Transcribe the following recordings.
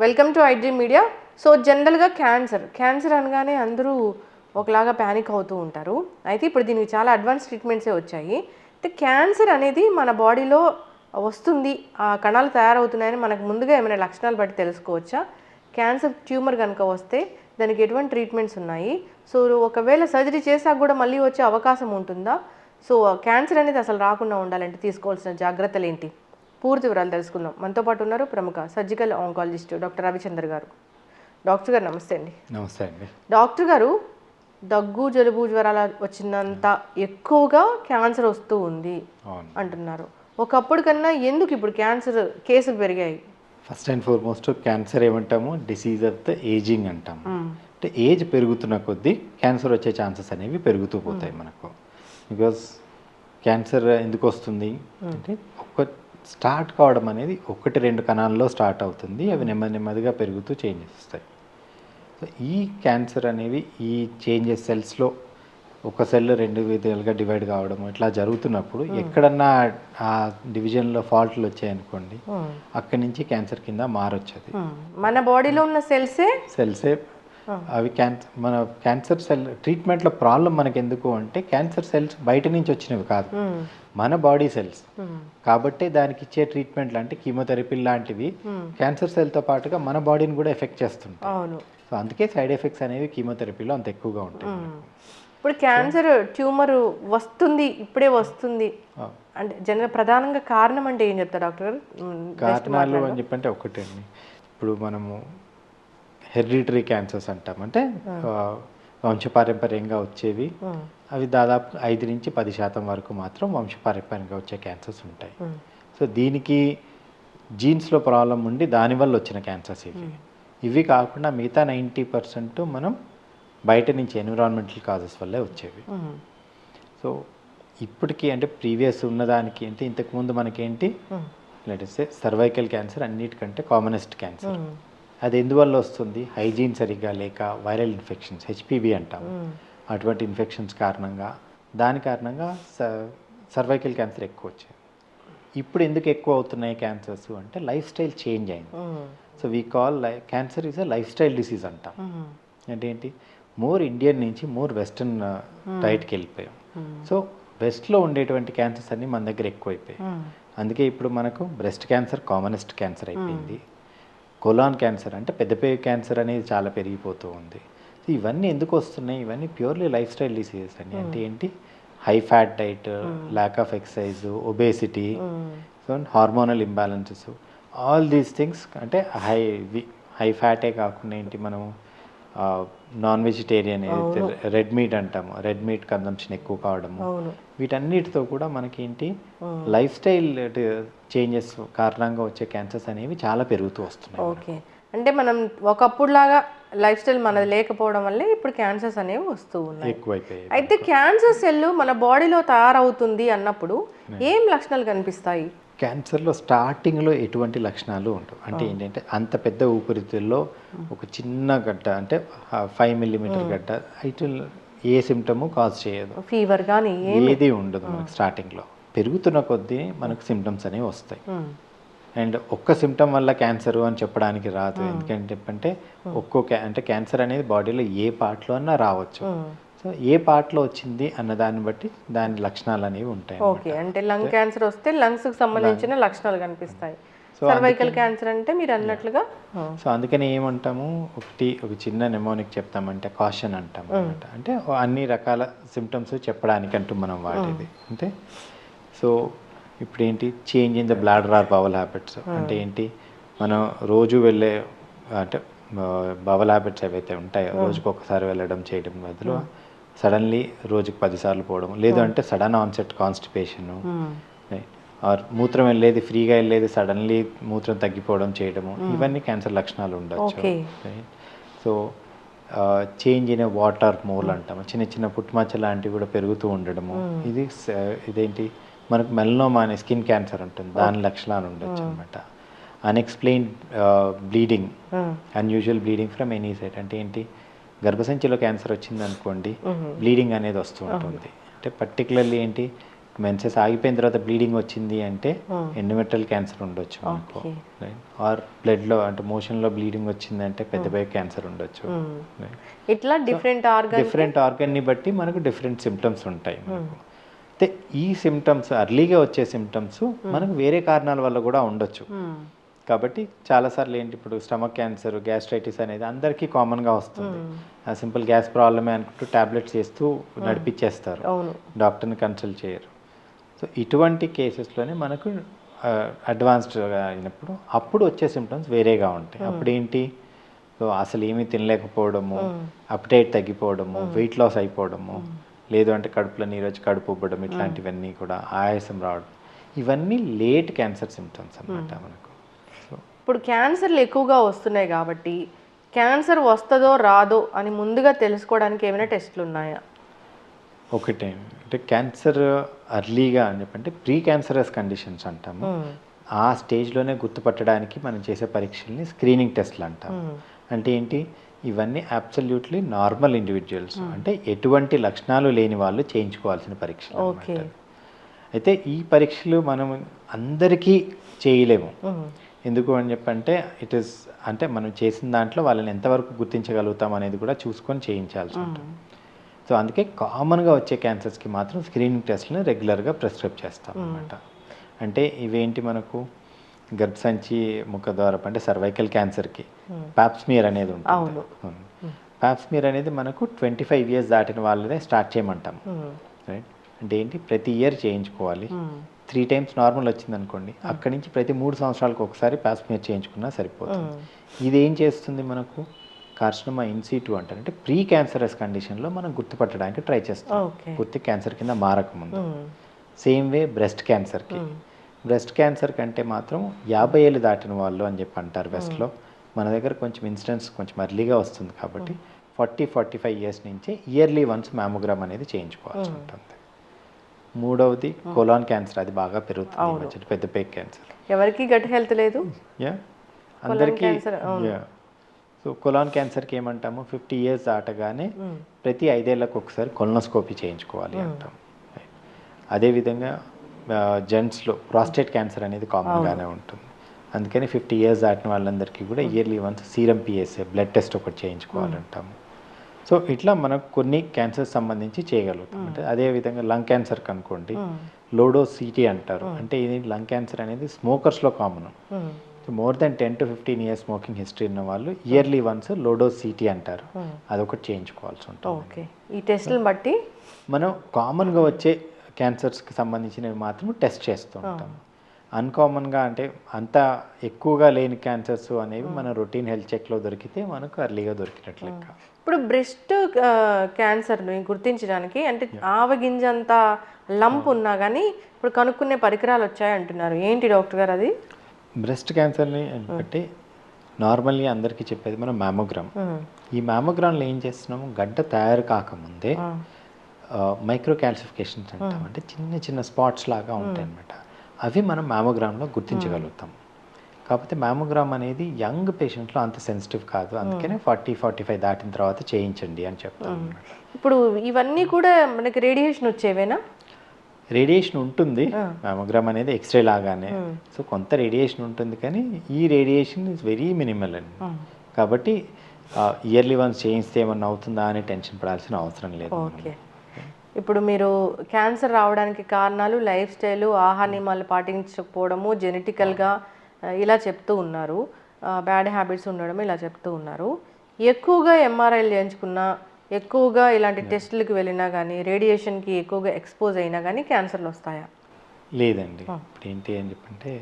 Welcome to iDream media. So జనరల్గా cancer అనగానే అందరూ ఒకలాగా ప్యానిక్ అవుతూ ఉంటారు. అయితే ఇప్పుడు దీనికి చాలా అడ్వాన్స్ ట్రీట్మెంట్సే వచ్చాయి. అయితే క్యాన్సర్ అనేది మన బాడీలో వస్తుంది, ఆ కణాలు తయారవుతున్నాయని మనకు ముందుగా ఏమైనా లక్షణాలు బట్టి తెలుసుకోవచ్చా? క్యాన్సర్ ట్యూమర్ కనుక వస్తే దానికి ఎటువంటి ట్రీట్మెంట్స్ ఉన్నాయి? సో ఒకవేళ సర్జరీ చేశాక కూడా మళ్ళీ వచ్చే అవకాశం ఉంటుందా? సో క్యాన్సర్ అనేది అసలు రాకుండా ఉండాలంటే తీసుకోవాల్సిన జాగ్రత్తలు ఏంటి? పూర్తి వివరాలు తెలుసుకుందాం. మనతో పాటు ఉన్నారు ప్రముఖ సర్జికల్ ఆంకాలజిస్ట్ డాక్టర్ రవిచందర్ గారు. డాక్టర్ గారు నమస్తే అండి. నమస్తే అండి. డాక్టర్ గారు, దగ్గు జలుబు జ్వరాలు వచ్చినంత ఎక్కువగా క్యాన్సర్ వస్తూ ఉంది అంటున్నారు. ఒకప్పుడు కన్నా ఎందుకు ఇప్పుడు క్యాన్సర్ కేసులు పెరిగాయి? ఫస్ట్ అండ్ ఫార్మోస్ట్ క్యాన్సర్ ఏమంటాము, డిసీజ్ ఆఫ్ ద ఏజింగ్ అంటాము. అంటే ఏజ్ పెరుగుతున్న కొద్దీ క్యాన్సర్ వచ్చే ఛాన్సెస్ అనేవి పెరుగుతూ పోతాయి మనకు. బికాజ్ క్యాన్సర్ ఎందుకు వస్తుంది అంటే స్టార్ట్ కావడం అనేది 1-2 కణాల్లో స్టార్ట్ అవుతుంది. అవి నెమ్మదిగా పెరుగుతూ చేంజెస్ వస్తాయి. సో ఈ క్యాన్సర్ అనేవి ఈ చేంజెస్ సెల్స్లో ఒక సెల్ 2 విధాలుగా డివైడ్ కావడం ఇట్లా జరుగుతున్నప్పుడు ఎక్కడన్నా ఆ డివిజన్లో ఫాల్ట్లు వచ్చాయనుకోండి, అక్కడి నుంచి క్యాన్సర్ కింద మారొచ్చు. మన బాడీలో ఉన్న సెల్సే అవి మన క్యాన్సర్ సెల్ ట్రీట్మెంట్లో ప్రాబ్లం మనకి ఎందుకు అంటే క్యాన్సర్ సెల్స్ బయట నుంచి వచ్చినవి కాదు, మన బాడీ సెల్స్. కాబట్టి దానికి ఇచ్చే ట్రీట్మెంట్లు అంటే కీమోథెరపీ లాంటివి క్యాన్సర్ సెల్తో పాటుగా మన బాడీని కూడా ఎఫెక్ట్ చేస్తుంటాయి. సో అందుకే సైడ్ ఎఫెక్ట్స్ అనేవి కీమోథెరపీలో అంత ఎక్కువగా ఉంటాయి. ఇప్పుడు క్యాన్సర్ ట్యూమర్ ఇప్పుడే వస్తుంది అంటే జనరల్ ప్రధానంగా కారణం అంటే ఏం చెప్తారు డాక్టర్ గారు? కారణాలు అని చెప్పంటే ఒకటే అండి. ఇప్పుడు మనము హెరిడిటరీ క్యాన్సర్స్ అంటాం, అంటే వంశపారంపర్యంగా వచ్చేవి. అవి దాదాపు 5-10% వరకు మాత్రం వంశపారంపర్యంగా వచ్చే క్యాన్సర్స్ ఉంటాయి. సో దీనికి జీన్స్లో ప్రాబ్లం ఉండి దానివల్ల వచ్చిన క్యాన్సర్స్ ఇవి కాకుండా మిగతా 90% మనం బయట నుంచి ఎన్విరాన్మెంటల్ కాజెస్ వల్లే వచ్చేవి. సో ఇప్పటికీ అంటే ప్రీవియస్ ఉన్నదానికి అంటే ఇంతకుముందు మనకేంటి లేటెస్ట్ సర్వైకల్ క్యాన్సర్ అన్నిటికంటే కామనెస్ట్ క్యాన్సర్. అది ఎందువల్ల వస్తుంది? హైజీన్ సరిగ్గా లేక, వైరల్ ఇన్ఫెక్షన్స్ హెచ్పివి అంటాం, అటువంటి ఇన్ఫెక్షన్స్ కారణంగా దాని కారణంగా సర్వైకల్ క్యాన్సర్ ఎక్కువ వచ్చేది. ఇప్పుడు ఎందుకు ఎక్కువ అవుతున్నాయి క్యాన్సర్స్ అంటే లైఫ్ స్టైల్ చేంజ్ అయింది. So we call cancer is a life style disease అంటాం. అంటే ఏంటి, మోర్ ఇండియన్ నుంచి మోర్ వెస్టర్న్ డైట్కి వెళ్ళిపోయాం. సో వెస్ట్లో ఉండేటువంటి క్యాన్సర్స్ అన్నీ మన దగ్గర ఎక్కువైపోయాయి. అందుకే ఇప్పుడు మనకు బ్రెస్ట్ క్యాన్సర్ కామనెస్ట్ క్యాన్సర్ అయిపోయింది. కొలాన్ క్యాన్సర్ అంటే పెద్దపేయ క్యాన్సర్ అనేది చాలా పెరిగిపోతూ ఉంది. సో ఇవన్నీ ఎందుకు వస్తున్నాయి? ఇవన్నీ ప్యూర్లీ లైఫ్ స్టైల్ డిసీజెస్ అండి. అంటే ఏంటి, high fat diet, lack of exercise, obesity, so hormonal imbalances, all these things. అంటే హై ఫ్యాటే కాకుండా ఏంటి, మనము నాన్ వెజిటేరియన్ ఏదైతే రెడ్ మీట్ అంటాము, రెడ్ మీట్ కన్సంప్షన్ ఎక్కువ కావడము, వీటన్నిటితో కూడా మనకేంటి లైఫ్ స్టైల్ చేంజెస్ కారణంగా వచ్చే క్యాన్సర్స్ అనేవి చాలా పెరుగుతూ వస్తున్నాయి. ఓకే, అంటే మనం ఒకప్పుడు లాగా లైఫ్ స్టైల్ మనది లేకపోవడం వల్లే ఇప్పుడు క్యాన్సర్స్ అనేవి వస్తూ ఉన్నాయి, ఎక్కువైపోయాయి. అయితే క్యాన్సర్ సెల్ మన బాడీలో తయారవుతుంది అన్నప్పుడు ఏం లక్షణాలు కనిపిస్తాయి? క్యాన్సర్లో స్టార్టింగ్లో ఎటువంటి లక్షణాలు ఉండవు. అంటే ఏంటంటే అంత పెద్ద ఊపిరితిత్తుల్లో ఒక చిన్న గడ్డ, అంటే 5 mm గడ్డ, ఇటు ఏ సిమ్టము కాజ్ చేయదు, ఫీవర్ కానీ ఏది ఉండదు మనకు. స్టార్టింగ్లో పెరుగుతున్న కొద్దీ మనకు సిమ్టమ్స్ అనేవి వస్తాయి. అండ్ ఒక్క సిమ్టమ్ వల్ల క్యాన్సర్ అని చెప్పడానికి రాదు. ఎందుకంటే అంటే క్యాన్సర్ అనేది బాడీలో ఏ పార్ట్లో అన్నా రావచ్చు. సో ఏ పార్ట్లో వచ్చింది అన్న దాన్ని బట్టి దాని లక్షణాలు అనేవి ఉంటాయి. ఓకే, అంటే లంగ్ క్యాన్సర్ వస్తే లంగ్స్కి సంబంధించిన లక్షణాలు కనిపిస్తాయి. సర్వైకల్ క్యాన్సర్ అంటే మీరు అన్నట్లుగా. సో అందుకని ఏమంటాము, ఒక చిన్న నెమోనిక్ చెప్తామంటే కాషన్ అంటాం అనమాట. అంటే అన్ని రకాల సిమ్టమ్స్ చెప్పడానికంటూ మనం వాడేది. అంటే సో ఇప్పుడు ఏంటి, change in the bladder or bowel habits. అంటే ఏంటి, మనం రోజు వెళ్ళే అంటే బవల్ హ్యాబిట్స్ ఏవైతే ఉంటాయో రోజుకి ఒకసారి వెళ్ళడం చేయడం బదులు సడన్లీ రోజుకి 10 సార్లు పోవడం, లేదు అంటే సడన్ ఆన్సెట్ కాన్స్టిపేషన్, ఆర్ మూత్రం వెళ్ళేది ఫ్రీగా వెళ్ళేది సడన్లీ మూత్రం తగ్గిపోవడం చేయడము, ఇవన్నీ క్యాన్సర్ లక్షణాలు ఉండొచ్చు. So change in water mole అంటాము, చిన్న పుట్టుమచ్చ లాంటివి కూడా పెరుగుతూ ఉండడము, ఇదేంటి మనకు మెలనోమా అనే స్కిన్ క్యాన్సర్ ఉంటుంది, దాని లక్షణాలు ఉండొచ్చు అనమాట. Unexplained bleeding, unusual bleeding from any side. అంటే ఏంటి, గర్భసంచిలో క్యాన్సర్ వచ్చింది అనుకోండి, బ్లీడింగ్ అనేది వస్తూ ఉంటుంది. అంటే పర్టికులర్లీ ఏంటి, మెన్సెస్ ఆగిపోయిన తర్వాత బ్లీడింగ్ వచ్చింది అంటే ఎండోమెట్రియల్ క్యాన్సర్ ఉండొచ్చు మనకు, ఆర్ బ్లడ్లో అంటే మోషన్లో బ్లీడింగ్ వచ్చిందంటే పెద్ద క్యాన్సర్ ఉండొచ్చు. ఇట్లా డిఫరెంట్ ఆర్గన్ని బట్టి మనకు డిఫరెంట్ సిమ్టమ్స్ ఉంటాయి మనకు. అయితే ఈ సిమ్టమ్స్ అర్లీగా వచ్చే సిమ్టమ్స్ మనకు వేరే కారణాల వల్ల కూడా ఉండొచ్చు. కాబట్టి చాలాసార్లు ఏంటి, ఇప్పుడు స్టమక్ క్యాన్సర్, గ్యాస్ట్రైటిస్ అనేది అందరికీ కామన్గా వస్తుంది. ఆ సింపుల్ గ్యాస్ ప్రాబ్లమే అనుకుంటూ ట్యాబ్లెట్స్ చేస్తూ నడిపించేస్తారు, డాక్టర్ని కన్సల్ట్ చేయరు. సో ఇటువంటి కేసెస్లోనే మనకు అడ్వాన్స్డ్గా అయినప్పుడు అప్పుడు వచ్చే సిమ్టమ్స్ వేరేగా ఉంటాయి. అప్పుడు ఏంటి, సో అసలు ఏమీ తినలేకపోవడము, అప్టైట్ తగ్గిపోవడము, వెయిట్ లాస్ అయిపోవడము, లేదు అంటే కడుపులో నీరు వచ్చి కడుపు ఉబ్బడం, ఇట్లాంటివన్నీ కూడా ఆయాసం రావడం, ఇవన్నీ లేట్ క్యాన్సర్ సిమ్టమ్స్ అన్నమాట మనకు. ఇప్పుడు క్యాన్సర్లు ఎక్కువగా వస్తున్నాయి కాబట్టి క్యాన్సర్ వస్తుందో రాదో అని ముందుగా తెలుసుకోవడానికి ఏమైనా టెస్ట్లు ఉన్నాయా? ఒకటే అంటే క్యాన్సర్ అర్లీగా అని చెప్పంటే ప్రీ క్యాన్సరస్ కండిషన్స్ అంటాము. ఆ స్టేజ్లోనే గుర్తుపట్టడానికి మనం చేసే పరీక్షల్ని స్క్రీనింగ్ టెస్ట్లు అంటాము. అంటే ఏంటి, ఇవన్నీ అబ్సల్యూట్లీ నార్మల్ ఇండివిజువల్స్, అంటే ఎటువంటి లక్షణాలు లేని వాళ్ళు చేయించుకోవాల్సిన పరీక్షలు అన్నమాట. అయితే ఈ పరీక్షలు మనం అందరికీ చేయలేము. ఎందుకు అని చెప్పంటే ఇట్ ఈస్ అంటే మనం చేసిన దాంట్లో వాళ్ళని ఎంతవరకు గుర్తించగలుగుతాం అనేది కూడా చూసుకొని చేయించాల్సి ఉంటుంది. సో అందుకే కామన్గా వచ్చే క్యాన్సర్స్కి మాత్రం స్క్రీనింగ్ టెస్ట్ని రెగ్యులర్గా ప్రిస్క్రైబ్ చేస్తాం అన్నమాట. అంటే ఇవేంటి, మనకు గర్భసంచి ముఖద్వారపు అంటే సర్వైకల్ క్యాన్సర్కి పాప్స్మియర్ అనేది ఉంటుంది. పాప్స్మియర్ అనేది మనకు 25 years దాటిన వాళ్ళనే స్టార్ట్ చేయమంటాం, రైట్? అంటే ఏంటి, ప్రతి ఇయర్ చేయించుకోవాలి. 3 times నార్మల్ వచ్చింది అనుకోండి, అక్కడి నుంచి ప్రతి 3 సంవత్సరాలకు ఒకసారి పాప్స్మియర్ చేయించుకున్నా సరిపోతుంది. ఇది ఏం చేస్తుంది, మనకు కార్సినోమా ఇన్సిటు అంటారు, అంటే ప్రీ క్యాన్సరస్ కండిషన్లో మనం గుర్తుపట్టడానికి ట్రై చేస్తాం, పూర్తి క్యాన్సర్ కింద మారకముందు. సేమ్ వే బ్రెస్ట్ క్యాన్సర్కి, బ్రెస్ట్ క్యాన్సర్ కంటే మాత్రం 50 ఏళ్ళు దాటిన వాళ్ళు అని చెప్పి అంటారు వెస్ట్లో. మన దగ్గర కొంచెం ఇన్సిడెన్స్ కొంచెం అర్లీగా వస్తుంది కాబట్టి 40-45 years నుంచే ఇయర్లీ వన్స్ మ్యామోగ్రామ్ అనేది చేయించుకోవాల్సి ఉంటుంది. మూడవది కొలాన్ క్యాన్సర్, అది బాగా పెరుగుతుంది, పెద్ద పేగ్ క్యాన్సర్. ఎవరికి గట్ హెల్త్ లేదు, అందరికీ. సో కొలాన్ క్యాన్సర్కి ఏమంటాము, 50 years దాటగానే ప్రతి 5 ఏళ్ళకు ఒకసారి కొలనోస్కోపీ చేయించుకోవాలి అంటాం. అదేవిధంగా జెంట్స్లో ప్రాస్టేట్ క్యాన్సర్ అనేది కామన్గానే ఉంటుంది, అందుకని 50 years దాటిన వాళ్ళందరికీ కూడా yearly once serum PSA blood test ఒకటి చేయించుకోవాలంటాము. సో ఇట్లా మనకు కొన్ని క్యాన్సర్స్ సంబంధించి చేయగలుగుతాం. అంటే అదేవిధంగా లంగ్ క్యాన్సర్కి అనుకోండి, లోడో సిటీ అంటారు, అంటే ఇది లంగ్ క్యాన్సర్ అనేది స్మోకర్స్లో common. More than 10 to 15 years smoking history ఉన్న వాళ్ళు ఇయర్లీ వన్స్ లోడో సిటీ అంటారు, అదొకటి చేయించుకోవాల్సి ఉంటుంది. ఈ టెస్ట్లను బట్టి మనం కామన్గా వచ్చే క్యాన్సర్స్కి సంబంధించినవి మాత్రం టెస్ట్ చేస్తూ ఉంటాం. అన్కామన్గా అంటే అంత ఎక్కువగా లేని క్యాన్సర్స్ అనేవి మన రొటీన్ హెల్త్ చెక్లో దొరికితే మనకు అర్లీగా దొరికినట్లు లెక్క. ఇప్పుడు బ్రెస్ట్ క్యాన్సర్ని గుర్తించడానికి అంటే ఆవగింజంత లంప్ ఉన్నా కానీ ఇప్పుడు కనుక్కునే పరికరాలు వచ్చాయి అంటున్నారు, ఏంటి డాక్టర్ గారు అది? బ్రెస్ట్ క్యాన్సర్ని బట్టి నార్మల్లీ అందరికీ చెప్పేది మనం మ్యామోగ్రామ్. ఈ మ్యామోగ్రామ్లో ఏం చేస్తున్నాము, గడ్డ తయారు కాకముందే మైక్రో క్యాల్సిఫికేషన్స్ అంటాం, అంటే చిన్న చిన్న స్పాట్స్ లాగా ఉంటాయి అన్నమాట. అవి మనం మ్యామోగ్రామ్లో గుర్తించగలుగుతాం. కాకపోతే మ్యామోగ్రామ్ అనేది యంగ్ పేషెంట్లో అంత సెన్సిటివ్ కాదు, అందుకనే 40-45 దాటిన తర్వాత చేయించండి అని చెప్తాం అన్నమాట. ఇప్పుడు ఇవన్నీ కూడా మనకి రేడియేషన్ వచ్చేవేనా? రేడియేషన్ ఉంటుంది, మ్యామోగ్రామ్ అనేది ఎక్స్రే లాగానే. సో కొంత రేడియేషన్ ఉంటుంది, కానీ ఈ రేడియేషన్ ఇస్ వెరీ మినిమల్ అండి. కాబట్టి ఇయర్లీ వన్స్ చేయిస్తే ఏమన్నా అవుతుందా అని టెన్షన్ పడాల్సిన అవసరం లేదు. ఓకే, ఇప్పుడు మీరు క్యాన్సర్ రావడానికి కారణాలు లైఫ్ స్టైల్, ఆహార నియమాలు పాటించకపోవడము, జెనెటికల్గా ఇలా చెప్తూ ఉన్నారు, బ్యాడ్ హ్యాబిట్స్ ఉండడం ఇలా చెప్తూ ఉన్నారు. ఎక్కువగా ఎంఆర్ఐలు చేయించుకున్నా, ఎక్కువగా ఇలాంటి టెస్టులకు వెళ్ళినా కానీ, రేడియేషన్కి ఎక్కువగా ఎక్స్పోజ్ అయినా కానీ క్యాన్సర్లు వస్తాయా? లేదండి. ఇప్పుడు ఏంటి అని చెప్పంటే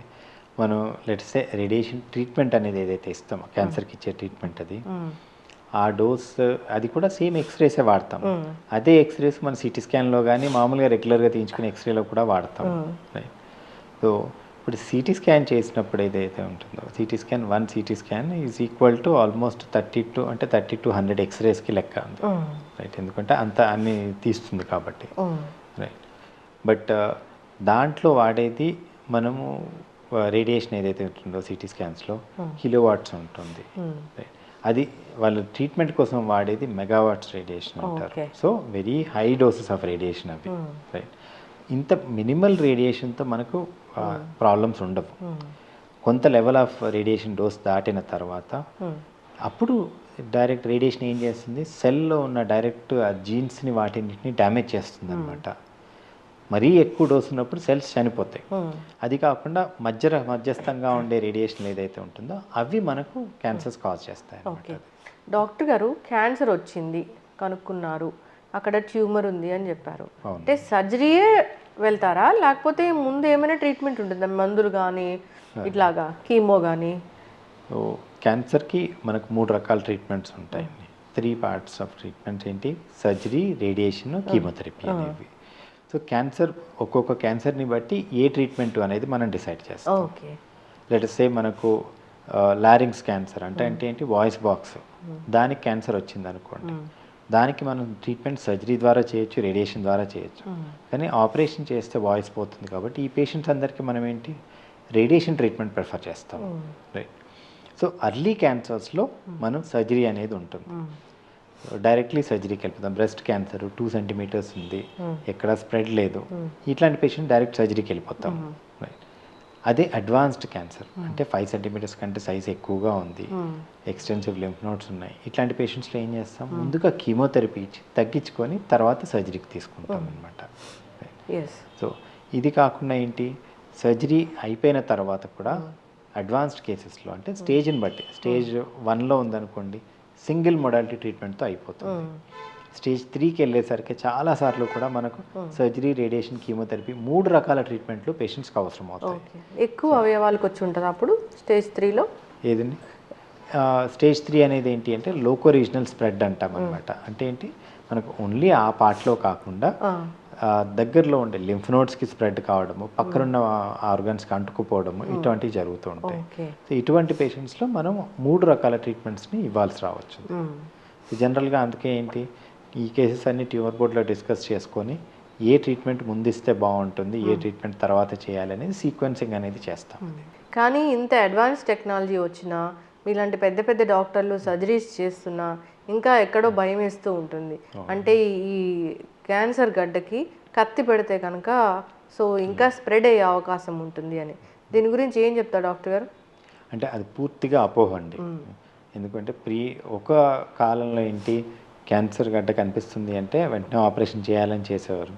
మనం లెట్స్ సే రేడియేషన్ ట్రీట్మెంట్ అనేది ఏదైతే ఇస్తామో క్యాన్సర్కి ఇచ్చే ట్రీట్మెంట్, అది ఆ డోస్ అది కూడా సేమ్ ఎక్స్రేసే వాడతాం. అదే ఎక్స్రేస్ మన సిటీ స్కాన్లో కానీ మామూలుగా రెగ్యులర్గా తీయించుకునే ఎక్స్రేలో కూడా వాడతాం. రైట్. సో ఇప్పుడు సిటీ స్కాన్ చేసినప్పుడు ఏదైతే ఉంటుందో, CT scan 1 CT scan is equal to almost 30 to 100 ఎక్స్రేస్కి లెక్క ఉంది, రైట్? ఎందుకంటే అంత అన్ని తీస్తుంది కాబట్టి, రైట్. బట్ దాంట్లో వాడేది మనము రేడియేషన్ ఏదైతే ఉంటుందో సిటీ స్కాన్స్లో కిలోవాట్స్ ఉంటుంది, రైట్. అది వాళ్ళు ట్రీట్మెంట్ కోసం వాడేది మెగావాట్స్ రేడియేషన్ అంటారు. So very high doses of radiation అవి, రైట్. ఇంత మినిమల్ రేడియేషన్తో మనకు ప్రాబ్లమ్స్ ఉండవు. కొంత లెవెల్ ఆఫ్ రేడియేషన్ డోస్ దాటిన తర్వాత అప్పుడు డైరెక్ట్ రేడియేషన్ ఏం చేస్తుంది, సెల్లో ఉన్న డైరెక్ట్ ఆ జీన్స్ని వాటిని డ్యామేజ్ చేస్తుంది అనమాట. మరీ ఎక్కువ డోస్ ఉన్నప్పుడు సెల్స్ చనిపోతాయి. అది కాకుండా మధ్యస్థంగా ఉండే రేడియేషన్ ఏదైతే ఉంటుందో అవి మనకు క్యాన్సర్స్ కాజ్ చేస్తాయి. ఓకే డాక్టర్ గారు, క్యాన్సర్ వచ్చింది కనుక్కున్నారు, అక్కడ ట్యూమర్ ఉంది అని చెప్పారు. అంటే సర్జరీయే వెళ్తారా లేకపోతే ముందు ఏమైనా ట్రీట్మెంట్ ఉంటుందా, మందులు కానీ ఇట్లాగా కీమో కానీ? సో క్యాన్సర్కి మనకు 3 రకాల ట్రీట్మెంట్స్ ఉంటాయి. 3 పార్ట్స్ ఆఫ్ ట్రీట్మెంట్స్ ఏంటి, సర్జరీ, రేడియేషన్, కీమోథెరపీ అనేవి. సో క్యాన్సర్ ఒక్కొక్క క్యాన్సర్ని బట్టి ఏ ట్రీట్మెంట్ అనేది మనం డిసైడ్ చేస్తాం. ఓకే లెట్ సే మనకు లారింగ్స్ క్యాన్సర్ అంటే ఏంటి, వాయిస్ బాక్స్, దానికి క్యాన్సర్ వచ్చింది అనుకోండి, దానికి మనం ట్రీట్మెంట్ సర్జరీ ద్వారా చేయొచ్చు, రేడియేషన్ ద్వారా చేయొచ్చు. కానీ ఆపరేషన్ చేస్తే వాయిస్ పోతుంది కాబట్టి ఈ పేషెంట్స్ అందరికీ మనం ఏంటి రేడియేషన్ ట్రీట్మెంట్ ప్రిఫర్ చేస్తాం. రైట్. సో అర్లీ క్యాన్సర్స్లో మనం సర్జరీ అనేది ఉంటుంది. డైరెక్ట్లీ సర్జరీకి వెళ్ళిపోతాం. బ్రెస్ట్ క్యాన్సర్ 2 సెంటీమీటర్స్ ఉంది, ఎక్కడ స్ప్రెడ్ లేదు, ఇట్లాంటి పేషెంట్ డైరెక్ట్ సర్జరీకి వెళ్ళిపోతాం. రైట్. అదే అడ్వాన్స్డ్ క్యాన్సర్ అంటే 5 సెంటీమీటర్స్ కంటే సైజ్ ఎక్కువగా ఉంది, ఎక్స్టెన్సివ్ లింఫ్ నోడ్స్ ఉన్నాయి, ఇట్లాంటి పేషెంట్స్లో ఏం చేస్తాం, ముందుగా కీమోథెరపీ ఇచ్చి తగ్గించుకొని తర్వాత సర్జరీకి తీసుకుంటాం అనమాట. సో ఇది కాకుండా ఏంటి, సర్జరీ అయిపోయిన తర్వాత కూడా అడ్వాన్స్డ్ కేసెస్లో అంటే స్టేజ్ని బట్టి, స్టేజ్ 1లో ఉందనుకోండి సింగిల్ మొడాలిటీ ట్రీట్మెంట్తో అయిపోతుంది. స్టేజ్ 3కి వెళ్ళేసరికి చాలాసార్లు కూడా మనకు సర్జరీ, రేడియేషన్, కీమోథెరపీ 3 రకాల ట్రీట్మెంట్లు పేషెంట్స్కి అవసరం అవుతాయి. ఎక్కువ అవయవాలకు వచ్చి ఉంటుంది అప్పుడు స్టేజ్ 3లో. ఏదండి, స్టేజ్ 3 అనేది ఏంటి అంటే లోకో రీజనల్ స్ప్రెడ్ అంటాం అనమాట. అంటే ఏంటి, మనకు ఓన్లీ ఆ పార్ట్లో కాకుండా దగ్గరలో ఉండే లింఫ్ నోడ్స్కి స్ప్రెడ్ కావడము, పక్కనున్న ఆర్గన్స్కి అంటుకుపోవడము, ఇటువంటివి జరుగుతూ ఉంటాయి. సో ఇటువంటి పేషెంట్స్లో మనం 3 రకాల ట్రీట్మెంట్స్ని ఇవ్వాల్సి రావచ్చు. జనరల్గా అందుకే ఏంటి, ఈ కేసెస్ అన్ని ట్యూమర్ బోర్డ్లో డిస్కస్ చేసుకొని ఏ ట్రీట్మెంట్ ముందిస్తే బాగుంటుంది, ఏ ట్రీట్మెంట్ తర్వాత చేయాలి అనేది సీక్వెన్సింగ్ అనేది చేస్తాం. కానీ ఇంత అడ్వాన్స్ టెక్నాలజీ వచ్చినా మీలాంటి పెద్ద పెద్ద డాక్టర్లు సర్జరీస్ చేస్తున్నా ఇంకా ఎక్కడో భయం వేస్తూ ఉంటుంది. అంటే ఈ క్యాన్సర్ గడ్డకి కత్తి పెడితే కనుక సో ఇంకా స్ప్రెడ్ అయ్యే అవకాశం ఉంటుంది అని, దీని గురించి ఏం చెప్తారు డాక్టర్ గారు? అంటే అది పూర్తిగా అపోహ అండి. ఎందుకంటే ఒక కాలంలో ఏంటి, క్యాన్సర్ గడ్డ కనిపిస్తుంది అంటే వెంటనే ఆపరేషన్ చేయాలని చేసేవారు.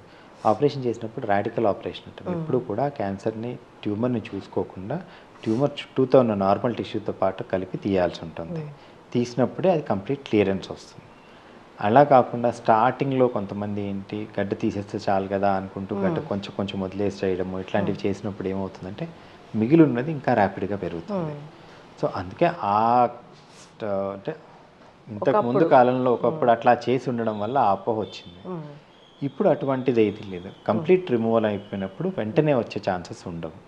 ఆపరేషన్ చేసినప్పుడు రాడికల్ ఆపరేషన్ ఉంటుంది. ఎప్పుడు కూడా క్యాన్సర్ని, ట్యూమర్ని చూసుకోకుండా ట్యూమర్ చుట్టూతో ఉన్న నార్మల్ టిష్యూతో పాటు కలిపి తీయాల్సి ఉంటుంది. తీసినప్పుడే అది కంప్లీట్ క్లియరెన్స్ వస్తుంది. అలా కాకుండా స్టార్టింగ్లో కొంతమంది ఏంటి, గడ్డ తీసేస్తే చాలు కదా అనుకుంటూ గడ్డ కొంచెం కొంచెం వదిలేసి చేయడము, ఇట్లాంటివి చేసినప్పుడు ఏమవుతుందంటే మిగిలి ఉన్నది ఇంకా ర్యాపిడ్గా పెరుగుతుంది. సో అందుకే అంటే ఇంతకు ముందు కాలంలో ఒకప్పుడు అట్లా చేసి ఉండడం వల్ల ఆ అపోహ వచ్చింది. ఇప్పుడు అటువంటిది ఏది లేదు. కంప్లీట్ రిమూవల్ అయిపోయినప్పుడు వెంటనే వచ్చే ఛాన్సెస్ ఉండవు.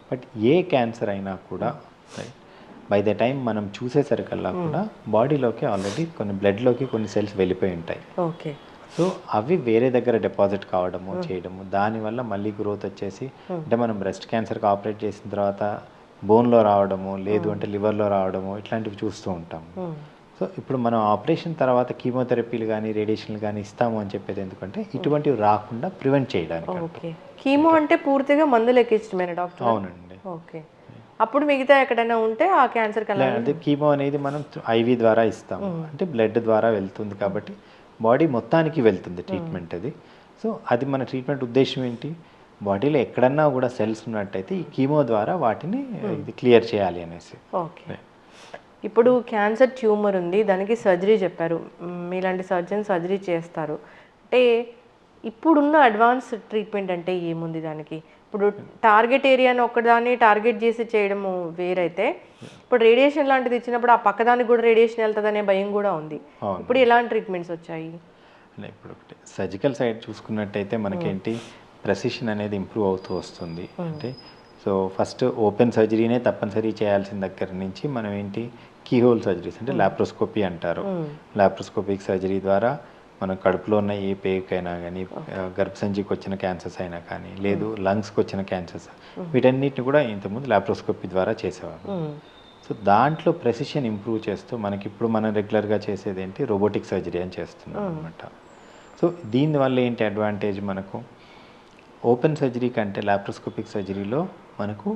బట్ ఏ క్యాన్సర్ అయినా కూడా బై ద టైం మనం చూసేసరికల్లా కూడా బాడీలోకి ఆల్రెడీ కొన్ని బ్లడ్లోకి కొన్ని సెల్స్ వెళ్ళిపోయి ఉంటాయి. ఓకే. సో అవి వేరే దగ్గర డిపాజిట్ కావడము, చేయడము, దానివల్ల మళ్ళీ గ్రోత్ వచ్చేసి, అంటే మనం బ్రెస్ట్ క్యాన్సర్కి ఆపరేట్ చేసిన తర్వాత బోన్లో రావడము, లేదు అంటే లివర్లో రావడము, ఇట్లాంటివి చూస్తూ ఉంటాము. సో ఇప్పుడు మనం ఆపరేషన్ తర్వాత కీమోథెరపీలు కానీ రేడియేషన్లు కానీ ఇస్తాము అని చెప్పేది ఎందుకంటే ఇటువంటివి రాకుండా ప్రివెంట్ చేయడానికి. ఓకే. కీమో అంటే పూర్తిగా మందులు ఎక్కించడమేనా డాక్టర్? అవునండి. ఓకే. అప్పుడు మిగతా ఎక్కడైనా ఉంటే ఆ క్యాన్సర్ కన్నా అంటే కీమో అనేది మనం ఐవి ద్వారా ఇస్తాము, అంటే బ్లడ్ ద్వారా వెళ్తుంది కాబట్టి బాడీ మొత్తానికి వెళ్తుంది ట్రీట్మెంట్ అది. సో అది మన ట్రీట్మెంట్ ఉద్దేశం ఏంటి, బాడీలో ఎక్కడన్నా కూడా సెల్స్ ఉన్నట్టయితే ఈ కీమో ద్వారా వాటిని ఇది క్లియర్ చేయాలి అనేసి. ఓకే. ఇప్పుడు క్యాన్సర్ ట్యూమర్ ఉంది, దానికి సర్జరీ చెప్పారు, మీలాంటి సర్జన్ సర్జరీ చేస్తారు. అంటే ఇప్పుడున్న అడ్వాన్స్ ట్రీట్మెంట్ అంటే ఏముంది దానికి? ఇప్పుడు టార్గెట్ ఏరియాని ఒక్కదాన్ని టార్గెట్ చేసి చేయడము వేరైతే, ఇప్పుడు రేడియేషన్ లాంటిది ఇచ్చినప్పుడు ఆ పక్కదానికి కూడా రేడియేషన్ వెళ్తుందనే భయం కూడా ఉంది. ఇప్పుడు ఎలాంటి ట్రీట్మెంట్స్ వచ్చాయి? ఇప్పుడు సర్జికల్ సైడ్ చూసుకున్నట్టయితే మనకేంటి ప్రెసిషన్ అనేది ఇంప్రూవ్ అవుతూ వస్తుంది. అంటే సో ఫస్ట్ ఓపెన్ సర్జరీనే తప్పనిసరి చేయాల్సిన దగ్గర నుంచి మనం ఏంటి కీహోల్ సర్జరీస్ అంటే లాప్రోస్కోపీ అంటారు. లాప్రోస్కోపిక్ సర్జరీ ద్వారా మనం కడుపులో ఉన్న ఏ పేకైనా కానీ, గర్భసంచికి వచ్చిన క్యాన్సర్స్ అయినా కానీ, లేదు లంగ్స్కి వచ్చిన క్యాన్సర్స్, వీటన్నిటిని కూడా ఇంతకుముందు లాప్రోస్కోపీ ద్వారా చేసేవారు. సో దాంట్లో ప్రెసిషన్ ఇంప్రూవ్ చేస్తూ మనకి ఇప్పుడు మనం రెగ్యులర్గా చేసేది ఏంటి రోబోటిక్ సర్జరీ అని చేస్తున్నాం అనమాట. సో దీనివల్ల ఏంటి అడ్వాంటేజ్, మనకు ఓపెన్ సర్జరీ కంటే లాప్రోస్కోపిక్ సర్జరీలో మనకు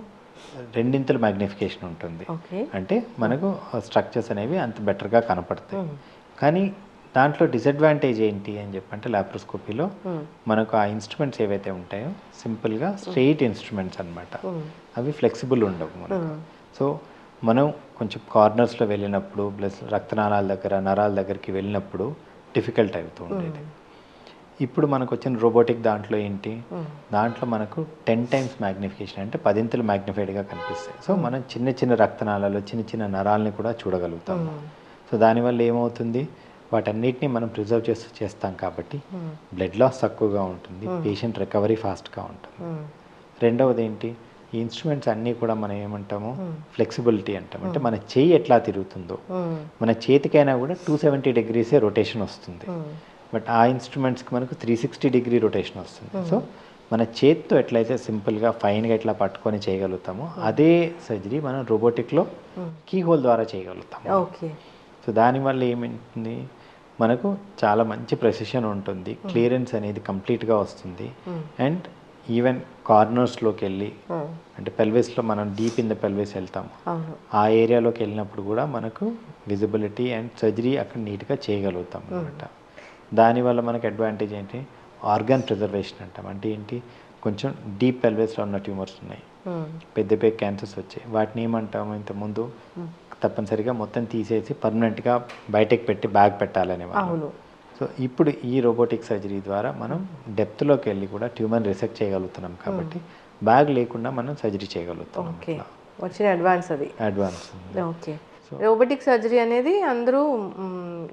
రెండింతల మ్యాగ్నిఫికేషన్ ఉంటుంది. ఓకే. అంటే మనకు స్ట్రక్చర్స్ అనేవి అంత బెటర్గా కనపడతాయి. కానీ దాంట్లో డిసడ్వాంటేజ్ ఏంటి అని చెప్పంటే లాప్రోస్కోపీలో మనకు ఆ ఇన్స్ట్రుమెంట్స్ ఏవైతే ఉంటాయో సింపుల్గా స్ట్రెయిట్ ఇన్స్ట్రుమెంట్స్ అన్నమాట. అవి ఫ్లెక్సిబుల్ ఉండవు మనకు. సో మనం కొంచెం కార్నర్స్లో వెళ్ళినప్పుడు ప్లస్ రక్తనాళాల దగ్గర నరాల దగ్గరికి వెళ్ళినప్పుడు డిఫికల్ట్ అవుతూ ఉండేది. ఇప్పుడు మనకు వచ్చిన రోబోటిక్ దాంట్లో ఏంటి, దాంట్లో మనకు 10 times మ్యాగ్నిఫికేషన్ అంటే 10 మ్యాగ్నిఫైడ్గా కనిపిస్తాయి. సో మనం చిన్న చిన్న రక్తనాళాలు చిన్న చిన్న నరాలని కూడా చూడగలుగుతాం. సో దానివల్ల ఏమవుతుంది, వాటన్నిటిని మనం ప్రిజర్వ్ చేస్తాం కాబట్టి బ్లడ్ లాస్ తక్కువగా ఉంటుంది, పేషెంట్ రికవరీ ఫాస్ట్గా ఉంటుంది. రెండవది ఏంటి, ఈ ఇన్స్ట్రుమెంట్స్ అన్నీ కూడా మనం ఏమంటాము ఫ్లెక్సిబిలిటీ అంటాం. అంటే మన చేయి ఎట్లా తిరుగుతుందో, మన చేతికైనా కూడా 270 degrees రొటేషన్ వస్తుంది. బట్ ఆ ఇన్స్ట్రుమెంట్స్కి మనకు 360 degree రొటేషన్ వస్తుంది. సో మన చేతితో ఎట్లయితే సింపుల్గా ఫైన్గా ఎట్లా పట్టుకొని చేయగలుగుతామో అదే సర్జరీ మనం రోబోటిక్లో కీ హోల్ ద్వారా చేయగలుగుతాము. ఓకే. సో దానివల్ల ఏమింటుంది, మనకు చాలా మంచి ప్రెసిషన్ ఉంటుంది, క్లియరెన్స్ అనేది కంప్లీట్గా వస్తుంది. అండ్ ఈవెన్ కార్నర్స్లోకి వెళ్ళి అంటే పెల్విస్లో మనం డీప్ ఇన్ ద పెల్విస్ వెళ్తాము, ఆ ఏరియాలోకి వెళ్ళినప్పుడు కూడా మనకు విజిబిలిటీ అండ్ సర్జరీ అక్కడ నీట్గా చేయగలుగుతాం అనమాట. దానివల్ల మనకు అడ్వాంటేజ్ ఏంటి, ఆర్గాన్ ప్రిజర్వేషన్ అంటాం. అంటే ఏంటి, కొంచెం డీప్ పెల్విస్లో ఉన్న ట్యూమర్స్ ఉన్నాయి, పెద్ద పెద్ద క్యాన్సర్స్ వచ్చాయి, వాటిని ఏమంటాము ఇంతకుముందు తప్పనిసరిగా మొత్తం తీసేసి పర్మనెంట్గా బయటకు పెట్టి బ్యాగ్ పెట్టాలనే వాళ్ళు. సో ఇప్పుడు ఈ రోబోటిక్ సర్జరీ ద్వారా మనం డెప్త్లోకి వెళ్ళి కూడా ట్యూమర్ రిసెక్ట్ చేయగలుగుతున్నాం కాబట్టి బ్యాగ్ లేకుండా మనం సర్జరీ చేయగలుగుతాం. వచ్చిన అడ్వాన్స్ అది అడ్వాన్స్. ఓకే. రోబోటిక్ సర్జరీ అనేది అందరూ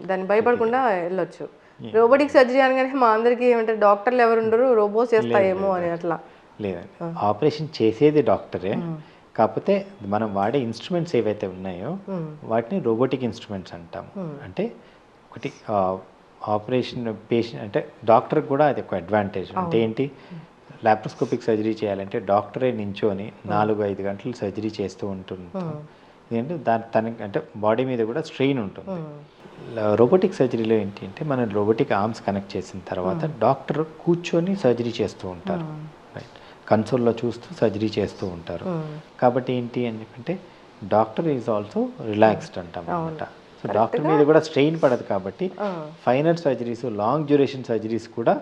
దాన్ని భయపడకుండా వెళ్ళొచ్చు. రోబోటిక్ సర్జరీ అనగానే మా అందరికీ ఏమంటారు, డాక్టర్లు ఎవరు ఉండరు, రోబోస్ చేస్తాయేమో అని అట్లా. లేదండి, ఆపరేషన్ చేసేది డాక్టరే, కాకపోతే మనం వాడే ఇన్స్ట్రుమెంట్స్ ఏవైతే ఉన్నాయో వాటిని రోబోటిక్ ఇన్స్ట్రుమెంట్స్ అంటాం. అంటే ఒకటి ఆపరేషన్ పేషెంట్ అంటే డాక్టర్కి కూడా అది ఒక అడ్వాంటేజ్. అంటే ఏంటి, లాప్రోస్కోపిక్ సర్జరీ చేయాలంటే డాక్టరే నించోని 4-5 గంటలు సర్జరీ చేస్తూ ఉంటుంటాం. ఎందుకంటే తనకి అంటే బాడీ మీద కూడా స్ట్రెయిన్ ఉంటుంది. రోబోటిక్ సర్జరీలో ఏంటి అంటే మనం రోబోటిక్ ఆర్మ్స్ కనెక్ట్ చేసిన తర్వాత డాక్టర్ కూర్చొని సర్జరీ చేస్తూ ఉంటారు, కన్సోల్లో చూస్తూ సర్జరీ చేస్తూ ఉంటారు. కాబట్టి ఏంటి అని చెప్పంటే డాక్టర్ ఈజ్ ఆల్సో రిలాక్స్డ్ అంటాం అనమాట. సో డాక్టర్ మీద కూడా స్ట్రెయిన్ పడదు కాబట్టి final surgeries, long duration surgeries కూడా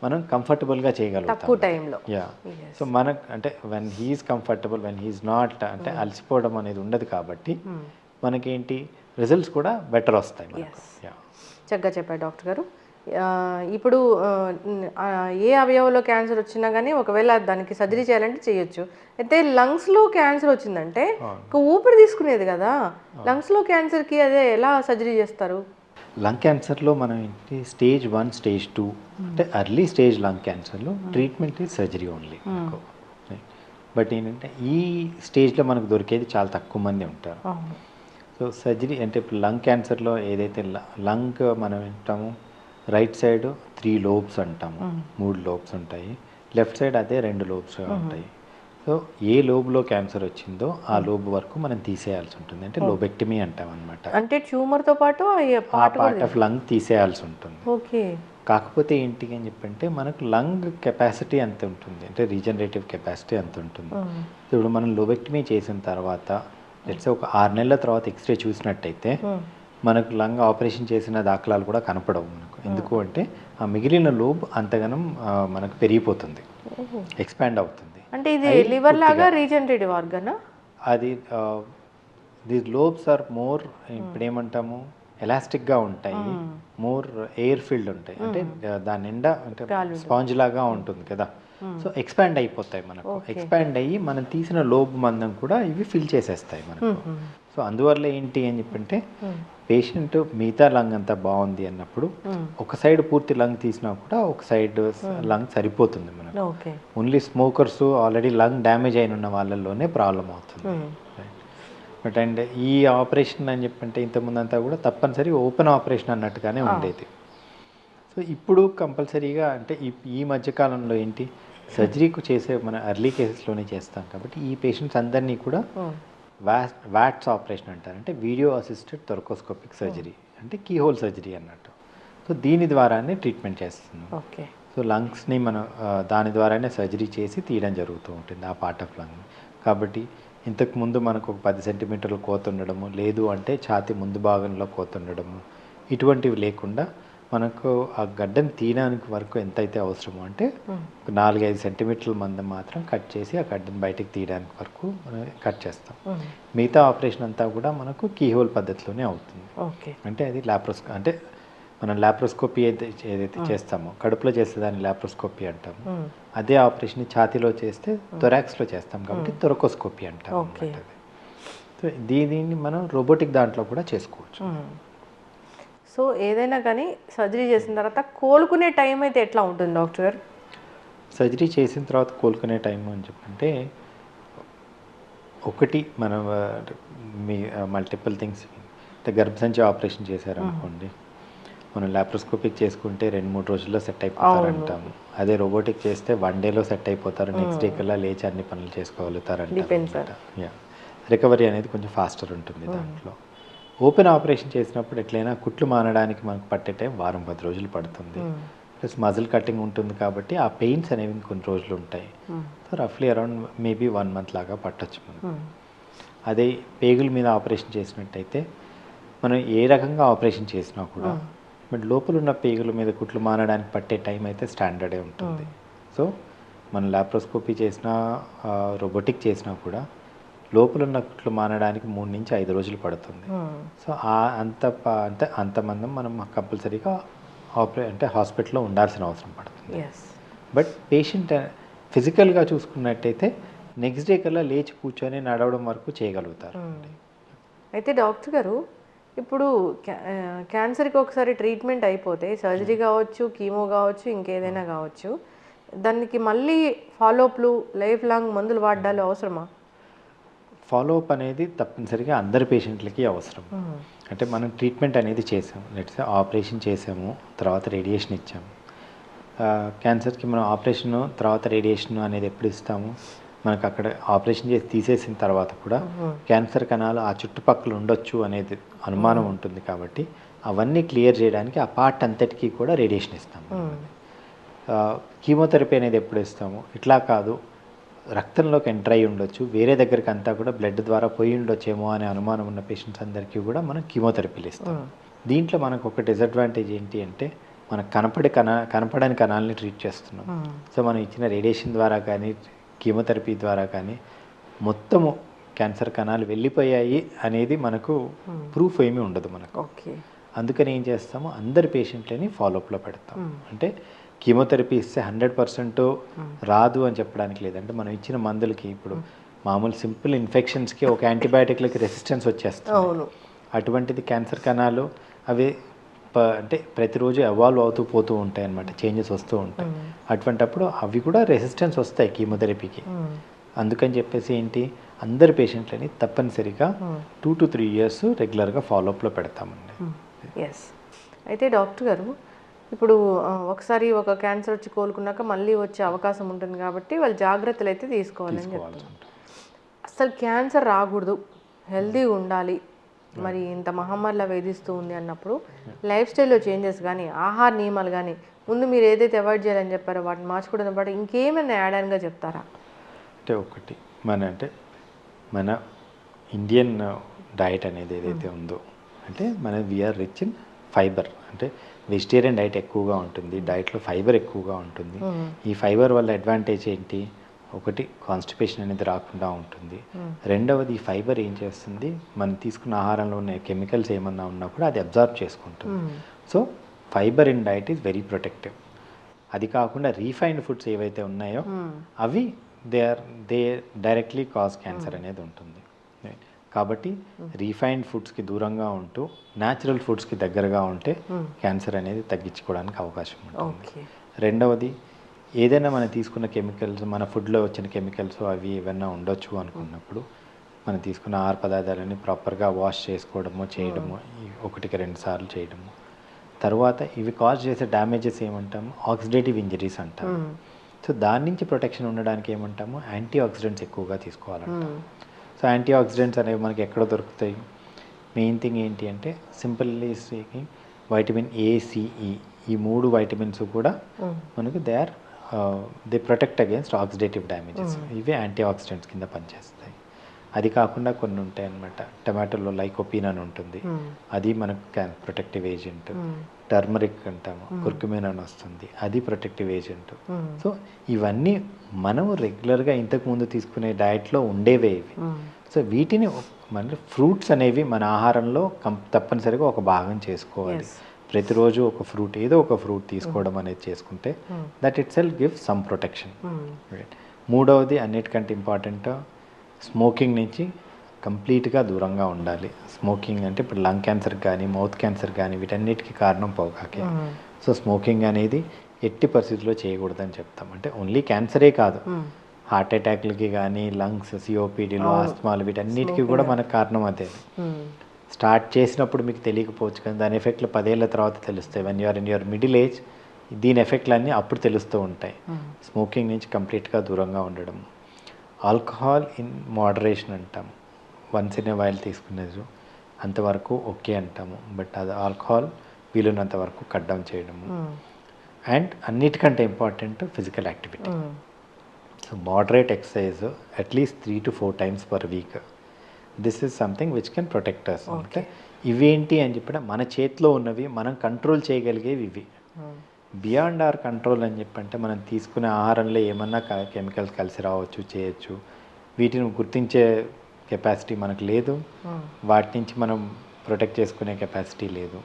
మనం కంఫర్టబుల్గా చేయగలుగుతాం. యా. సో మనకు అంటే when he is comfortable, when he is not అంటే అలసిపోవడం అనేది ఉండదు కాబట్టి మనకేంటి రిజల్ట్స్ కూడా బెటర్ వస్తాయి మనకు. చక్కగా చెప్పారు డాక్టర్ గారు. ఇప్పుడు ఏ అవయవంలో క్యాన్సర్ వచ్చినా కానీ ఒకవేళ దానికి సర్జరీ చేయాలంటే చేయొచ్చు. అయితే లంగ్స్లో క్యాన్సర్ వచ్చిందంటే ఊపిరి తీసుకునేది కదా, లంగ్స్లో క్యాన్సర్కి అదే ఎలా సర్జరీ చేస్తారు? లంగ్ క్యాన్సర్లో మనం ఏంటి స్టేజ్ 1, స్టేజ్ 2 అంటే ఎర్లీ స్టేజ్ లంగ్ క్యాన్సర్లో treatment is surgery only. But ఏంటంటే ఈ స్టేజ్లో మనకు దొరికేది చాలా తక్కువ మంది ఉంటారు. సో సర్జరీ అంటే ఇప్పుడు లంగ్ క్యాన్సర్లో ఏదైతే లంగ్ మనం వింటాము, రైట్ సైడ్ 3 lobes అంటాము, 3 lobes ఉంటాయి, లెఫ్ట్ సైడ్ అదే 2 lobes ఉంటాయి. సో ఏ లోబ్లో క్యాన్సర్ వచ్చిందో ఆ లోబ్ వరకు మనం తీసేయాల్సి ఉంటుంది, అంటే లోబెక్టమీ అంటాం అనమాట. అంటే ట్యూమర్తో పాటు ఆ పార్ట్ ఆఫ్ లంగ్ తీసేయాల్సి ఉంటుంది. ఓకే. కాకపోతే ఏంటి అని చెప్పంటే మనకు లంగ్ కెపాసిటీ అంత ఉంటుంది, అంటే రీజనరేటివ్ కెపాసిటీ అంత ఉంటుంది. ఇప్పుడు మనం లోబెక్టమీ చేసిన తర్వాత లెట్స్ ఒక 6 నెలల తర్వాత ఎక్స్రే చూసినట్టయితే మనకు లంగ్ ఆపరేషన్ చేసిన దాఖలాలు కూడా కనపడవు మనకు. ఎందుకు అంటే ఆ మిగిలిన లోబ్ అంతగానం మనకు పెరిగిపోతుంది, ఎక్స్పాండ్ అవుతుంది. అంటే ఇది లివర్ లాగా రీజనరేటివ్ ఆర్గనా? అది ది లోబ్స్ ఆర్ మోర్ ఇప్పుడు ఏమంటాము ఎలాస్టిక్గా ఉంటాయి, మోర్ ఎయిర్ ఫీల్డ్ ఉంటాయి, అంటే దాని నిండా అంటే స్పాంజ్ లాగా ఉంటుంది కదా. సో ఎక్స్పాండ్ అయిపోతాయి మనకు, ఎక్స్పాండ్ అయ్యి మనం తీసిన లోబ్ మందం కూడా ఇవి ఫిల్ చేసేస్తాయి మనకు. సో అందువల్ల ఏంటి అని చెప్పంటే పేషెంట్ మిగతా లంగ్ అంతా బాగుంది అన్నప్పుడు ఒక సైడ్ పూర్తి లంగ్ తీసినా కూడా ఒక సైడ్ లంగ్ సరిపోతుంది మనకు. Only smokers, already lung damage అయిన ఉన్న వాళ్ళలోనే ప్రాబ్లం అవుతుంది. బట్ అండ్ ఈ ఆపరేషన్ అని చెప్పంటే ఇంతకుముందు అంతా కూడా తప్పనిసరి ఓపెన్ ఆపరేషన్ అన్నట్టుగానే ఉండేది. సో ఇప్పుడు కంపల్సరీగా అంటే ఈ మధ్యకాలంలో ఏంటి సర్జరీకి చేసే మన ఎర్లీ కేసెస్లోనే చేస్తాం కాబట్టి ఈ పేషెంట్స్ అందరినీ కూడా వాట్స్ ఆపరేషన్ అంటారు, అంటే వీడియో అసిస్టెడ్ థొరకోస్కోపిక్ సర్జరీ, అంటే కీ హోల్ సర్జరీ అన్నట్టు. సో దీని ద్వారానే ట్రీట్మెంట్ చేస్తున్నాం. ఓకే. సో లంగ్స్ని మనం దాని ద్వారానే సర్జరీ చేసి తీయడం జరుగుతూ ఉంటుంది ఆ పార్ట్ ఆఫ్ లంగ్. కాబట్టి ఇంతకుముందు మనకు ఒక 10 సెంటీమీటర్లు కోత ఉండడము, లేదు అంటే ఛాతీ ముందు భాగంలో కోత ఉండడము, ఇటువంటివి లేకుండా మనకు ఆ గడ్డను తీయడానికి వరకు ఎంతైతే అవసరమో అంటే 4-5 సెంటీమీటర్ల మందం మాత్రం కట్ చేసి ఆ గడ్డను బయటకు తీయడానికి వరకు మనం కట్ చేస్తాం. మిగతా ఆపరేషన్ అంతా కూడా మనకు కీహోల్ పద్ధతిలోనే అవుతుంది. ఓకే. అంటే అది అంటే మనం లాప్రోస్కోపీ ఏదైతే చేస్తామో కడుపులో చేసేదాన్ని లాప్రోస్కోపీ అంటాము. అదే ఆపరేషన్ ఛాతీలో చేస్తే థొరాక్స్లో చేస్తాం కాబట్టి థొరకోస్కోపీ అంటాం. సో దీనిని మనం రోబోటిక్ దాంట్లో కూడా చేసుకోవచ్చు. సో ఏదైనా కానీ సర్జరీ చేసిన తర్వాత కోలుకునే టైం అయితే ఎట్లా ఉంటుంది డాక్టర్ గారు? సర్జరీ చేసిన తర్వాత కోలుకునే టైం అని చెప్పంటే ఒకటి మనం మీ మల్టిపుల్ థింగ్స్ అంటే గర్భసంచి ఆపరేషన్ చేశారనుకోండి, మనం లాప్రోస్కోపిక్ చేసుకుంటే 2-3 రోజుల్లో సెట్ అయిపోతారు అంటాము. అదే రోబోటిక్ చేస్తే 1 డేలో సెట్ అయిపోతారు, నెక్స్ట్ డే కల్లా లేచి అన్ని పనులు చేసుకోగలుగుతారు అంటారు. రికవరీ అనేది కొంచెం ఫాస్టర్ ఉంటుంది దాంట్లో. ఓపెన్ ఆపరేషన్ చేసినప్పుడు ఎట్లయినా కుట్లు మానడానికి మనకు పట్టే టైం 10 రోజులు పడుతుంది. ప్లస్ మజిల్ కటింగ్ ఉంటుంది కాబట్టి ఆ పెయిన్స్ అనేవి కొన్ని రోజులు ఉంటాయి. సో రఫ్లీ అరౌండ్ మేబీ 1 month లాగా పట్టొచ్చు మనకు. అదే పేగుల మీద ఆపరేషన్ చేసినట్టయితే మనం ఏ రకంగా ఆపరేషన్ చేసినా కూడా బట్ లోపల ఉన్న పేగుల మీద కుట్లు మానడానికి పట్టే టైం అయితే స్టాండర్డే ఉంటుంది. సో మనం లాప్రోస్కోపీ చేసినా రోబోటిక్ చేసినా కూడా లోపల ఉన్న కుట్లు మానడానికి 3 నుంచి 5 రోజులు పడుతుంది. సో అంతమంది మనం కంపల్సరీగా అంటే హాస్పిటల్లో ఉండాల్సిన అవసరం పడుతుంది. బట్ పేషెంట్ ఫిజికల్గా చూసుకున్నట్టయితే నెక్స్ట్ డే కల్లా లేచి కూర్చొని నడవడం వరకు చేయగలుగుతారు. అయితే డాక్టర్ గారు ఇప్పుడు క్యాన్సర్కి ఒకసారి ట్రీట్మెంట్ అయిపోతే సర్జరీ కావచ్చు, కీమో కావచ్చు, ఇంకేదైనా కావచ్చు, దానికి మళ్ళీ ఫాలోఅప్లు లైఫ్ లాంగ్ మందులు వాడాలి అవసరమా? ఫాలోఅప్ అనేది తప్పనిసరిగా అందరి పేషెంట్లకి అవసరం. అంటే మనం ట్రీట్మెంట్ అనేది చేసాము, లెట్స్ ఆపరేషన్ చేసాము, తర్వాత రేడియేషన్ ఇచ్చాము. క్యాన్సర్కి మనం ఆపరేషన్ తర్వాత రేడియేషన్ అనేది ఎప్పుడు ఇస్తాము? మనకు అక్కడ ఆపరేషన్ చేసి తీసేసిన తర్వాత కూడా క్యాన్సర్ కణాలు ఆ చుట్టుపక్కల ఉండొచ్చు అనేది అనుమానం ఉంటుంది కాబట్టి అవన్నీ క్లియర్ చేయడానికి ఆ పార్ట్ అంతటికీ కూడా రేడియేషన్ ఇస్తాము. కీమోథెరపీ అనేది ఎప్పుడు ఇస్తాము? ఇట్లా కాదు, రక్తంలోకి ఎంటర్ అయ్యి ఉండొచ్చు, వేరే దగ్గరికి అంతా కూడా బ్లడ్ ద్వారా పోయి ఉండొచ్చేమో అనే అనుమానం ఉన్న పేషెంట్స్ అందరికీ కూడా మనం కీమోథెరపీలు ఇస్తాం. దీంట్లో మనకు ఒక డిసడ్వాంటేజ్ ఏంటి అంటే మనకు కనపడని కణాలని ట్రీట్ చేస్తున్నాం. సో మనం ఇచ్చిన రేడియేషన్ ద్వారా కానీ కీమోథెరపీ ద్వారా కానీ మొత్తము క్యాన్సర్ కణాలు వెళ్ళిపోయాయి అనేది మనకు ప్రూఫ్ ఏమీ ఉండదు మనకు. అందుకని ఏం చేస్తాము, అందరి పేషెంట్లని ఫాలోఅప్లో పెడతాం. అంటే కీమోథెరపీ ఇస్తే 100% రాదు అని చెప్పడానికి లేదంటే మనం ఇచ్చిన మందులకి ఇప్పుడు మామూలు సింపుల్ ఇన్ఫెక్షన్స్కి ఒక యాంటీబయాటిక్లకి రెసిస్టెన్స్ వచ్చేస్తుంది. అటువంటిది క్యాన్సర్ కణాలు అవి అంటే ప్రతిరోజు ఎవాల్వ్ అవుతూ పోతూ ఉంటాయి అన్నమాట, చేంజెస్ వస్తూ ఉంటాయి. అటువంటప్పుడు అవి కూడా రెసిస్టెన్స్ వస్తాయి కీమోథెరపీకి. అందుకని చెప్పేసి ఏంటి, అందరి పేషెంట్లని తప్పనిసరిగా 2 to 3 years రెగ్యులర్గా ఫాలోఅప్లో పెడతామండి. అయితే డాక్టర్ గారు ఇప్పుడు ఒకసారి ఒక క్యాన్సర్ వచ్చి కోలుకున్నాక మళ్ళీ వచ్చే అవకాశం ఉంటుంది కాబట్టి వాళ్ళు జాగ్రత్తలు అయితే తీసుకోవాలని చెప్తారు. అసలు క్యాన్సర్ రాకూడదు, హెల్తీగా ఉండాలి, మరి ఇంత మహమ్మారిలా వేధిస్తూ ఉంది అన్నప్పుడు లైఫ్ స్టైల్లో చేంజెస్ కానీ ఆహార నియమాలు కానీ ముందు మీరు ఏదైతే అవాయిడ్ చేయాలని చెప్పారో వాటిని మార్చుకోవడం పాటు ఇంకేమైనా యాడ్ ఆన్గా చెప్తారా? అంటే ఒకటి మన ఇండియన్ డైట్ అనేది ఏదైతే ఉందో అంటే వీఆర్ రిచ్ ఇన్ ఫైబర్. అంటే వెజిటేరియన్ డైట్ ఎక్కువగా ఉంటుంది, డైట్లో ఫైబర్ ఎక్కువగా ఉంటుంది. ఈ ఫైబర్ వల్ల అడ్వాంటేజ్ ఏంటి, ఒకటి కాన్స్టిపేషన్ అనేది రాకుండా ఉంటుంది. రెండవది ఈ ఫైబర్ ఏం చేస్తుంది, మనం తీసుకున్న ఆహారంలో ఉన్న కెమికల్స్ ఏమన్నా ఉన్నా కూడా అది అబ్జార్బ్ చేసుకుంటుంది. So fibre in diet is very protective. అది కాకుండా రీఫైన్డ్ ఫుడ్స్ ఏవైతే ఉన్నాయో అవి దే డైరెక్ట్లీ కాజ్ క్యాన్సర్ అనేది ఉంటుంది. కాబట్టి రీఫైన్డ్ ఫుడ్స్కి దూరంగా ఉంటూ న్యాచురల్ ఫుడ్స్కి దగ్గరగా ఉంటే క్యాన్సర్ అనేది తగ్గించుకోవడానికి అవకాశం ఉంటుంది. రెండవది ఏదైనా మనం తీసుకున్న కెమికల్స్, మన ఫుడ్లో వచ్చిన కెమికల్స్ అవి ఏమైనా ఉండొచ్చు అనుకున్నప్పుడు మనం తీసుకున్న ఆహార పదార్థాలని ప్రాపర్గా వాష్ చేసుకోవడము చేయడము, 1-2 సార్లు చేయడము. తర్వాత ఇవి కాజ్ చేసే డ్యామేజెస్ ఏమంటాము, ఆక్సిడేటివ్ ఇంజరీస్ అంటాము. సో దాని నుంచి ప్రొటెక్షన్ ఉండడానికి ఏమంటాము, యాంటీ ఆక్సిడెంట్స్ ఎక్కువగా తీసుకోవాలంటాం. సో యాంటీ ఆక్సిడెంట్స్ అనేవి మనకి ఎక్కడ దొరుకుతాయి? మెయిన్ థింగ్ ఏంటి అంటే simply speaking vitamin A, C, E ఈ 3 వైటమిన్స్ కూడా మనకు they protect against oxidative damages. ఇవి యాంటీ ఆక్సిడెంట్స్ కింద పనిచేస్తాయి. అది కాకుండా కొన్ని ఉంటాయి అన్నమాట. టమాటోలో లైకోపీన్ అని ఉంటుంది, అది మనకు ప్రొటెక్టివ్ ఏజెంట్. టర్మరిక్ అంటాము, కుర్కుమిన్ అని వస్తుంది, అది ప్రొటెక్టివ్ ఏజెంట్. సో ఇవన్నీ మనం రెగ్యులర్గా ఇంతకుముందు తీసుకునే డయట్లో ఉండేవే ఇవి. సో వీటిని మన ఫ్రూట్స్ అనేవి మన ఆహారంలో తప్పనిసరిగా ఒక భాగం చేసుకోవాలి. ప్రతిరోజు ఒక ఫ్రూట్, ఏదో ఒక ఫ్రూట్ తీసుకోవడం అనేది చేసుకుంటే that it self give some protection. మూడవది అన్నిటికంటే ఇంపార్టెంట్, స్మోకింగ్ నుంచి కంప్లీట్గా దూరంగా ఉండాలి. స్మోకింగ్ అంటే ఇప్పుడు లంగ్ క్యాన్సర్ కానీ మౌత్ క్యాన్సర్ కానీ వీటన్నిటికీ కారణం పొగాకే. సో స్మోకింగ్ అనేది ఎట్టి పరిస్థితుల్లో చేయకూడదని చెప్తాం. అంటే ఓన్లీ క్యాన్సరే కాదు, హార్ట్ అటాక్లకి కానీ లంగ్స్, సిఓపిడీలు, ఆస్తమాలు వీటన్నిటికీ కూడా మనకు కారణం అదే. స్టార్ట్ చేసినప్పుడు మీకు తెలియకపోవచ్చు కానీ దాని ఎఫెక్ట్లు 10 ఏళ్ళ తర్వాత తెలుస్తాయి. When you are in your middle age దీని ఎఫెక్ట్లు అన్నీ అప్పుడు తెలుస్తూ ఉంటాయి. స్మోకింగ్ నుంచి కంప్లీట్గా దూరంగా ఉండడం. ఆల్కహాల్ ఇన్ మోడరేషన్ అంటాము, వన్స్ ఇన్ ఏ వైల్ తీసుకునేది అంతవరకు ఓకే అంటాము. బట్ అది ఆల్కహాల్ వీలున్నంత వరకు కట్ డౌన్ చేయడము. అండ్ అన్నిటికంటే important physical activity. So moderate exercise at least 3 to 4 times per week. This is something which can protect us. అంటే ఇవేంటి అని చెప్పిన మన చేతిలో ఉన్నవి, మనం కంట్రోల్ చేయగలిగేవి ఇవి. బియాండ్ అవర్ కంట్రోల్ అని చెప్పంటే మనం తీసుకునే ఆహారంలో ఏమన్నా కెమికల్స్ కలిసి రావచ్చు, చేయొచ్చు. వీటిని గుర్తించే కెపాసిటీ మనకు లేదు, వాటి నుంచి మనం ప్రొటెక్ట్ చేసుకునే కెపాసిటీ లేదు.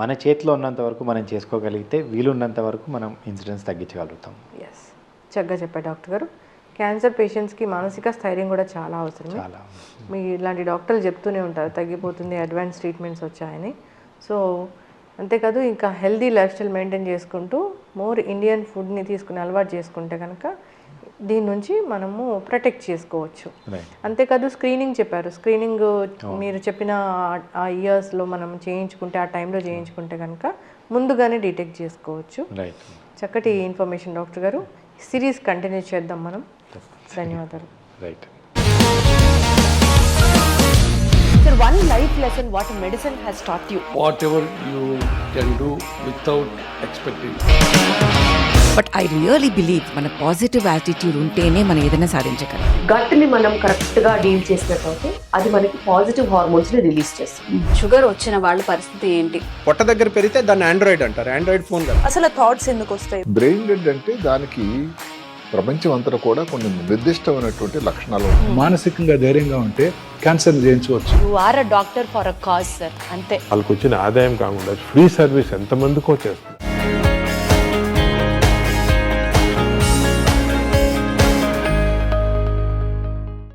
మన చేతిలో ఉన్నంత వరకు మనం చేసుకోగలిగితే వీలున్నంత వరకు మనం ఇన్సిడెంట్స్ తగ్గించగలుగుతాం. ఎస్, చక్కగా చెప్పారు డాక్టర్ గారు. క్యాన్సర్ పేషెంట్స్కి మానసిక స్థైర్యం కూడా చాలా అవసరం. మీ ఇలాంటి డాక్టర్లు చెప్తూనే ఉంటారు తగ్గిపోతుంది, అడ్వాన్స్ ట్రీట్మెంట్స్ వచ్చాయని. సో అంతేకాదు ఇంకా హెల్దీ లైఫ్ స్టైల్ మెయింటైన్ చేసుకుంటూ మోర్ ఇండియన్ ఫుడ్ని తీసుకుని అలవాటు చేసుకుంటే కనుక దీని నుంచి మనము ప్రొటెక్ట్ చేసుకోవచ్చు. అంతేకాదు స్క్రీనింగ్ చెప్పారు. స్క్రీనింగ్ మీరు చెప్పిన ఆ ఇయర్స్లో మనం చేయించుకుంటే, ఆ టైంలో చేయించుకుంటే కనుక ముందుగానే డిటెక్ట్ చేసుకోవచ్చు. చక్కటి ఇన్ఫర్మేషన్ డాక్టర్ గారు. సిరీస్ కంటిన్యూ చేద్దాం మనం. ధన్యవాదాలు. Right. Sir, one life lesson what medicine has taught you. Whatever you can do without expecting. But I really believe మన పాజిటివ్ యాటిట్యూడ్ ఉంటేనే మనం ఏదైనా సాధించగలం. గట్ని మనం కరెక్ట్గా డీల్ చేసినట్లయితే అది మనకి పాజిటివ్ హార్మోన్స్ని రిలీజ్ చేస్తుంది. షుగర్ వచ్చిన వాళ్ళ పరిస్థితి ఏంటి? పొట్ట దగ్గర పెరిగితే దాన్ని ఆండ్రాయిడ్ అంటారు, ఆండ్రాయిడ్ ఫోన్ కదా. అసలు థాట్స్ ఎందుకు వస్తాయి? బ్రెయిన్ డెడ్ అంటే దానికి ప్రపంచం అంతా కూడా కొన్ని నిర్దిష్టమైనటువంటి లక్షణాలు ఉంటాయి. మానసికంగా ధైర్యంగా ఉంటే క్యాన్సర్ జయించవచ్చు. You are a doctor for a cause sir, అంతే. వాళ్ళకి వచ్చిన ఆదాయం కాకుండా ఫ్రీ సర్వీస్ ఎంతమందికో చేస్తుంది.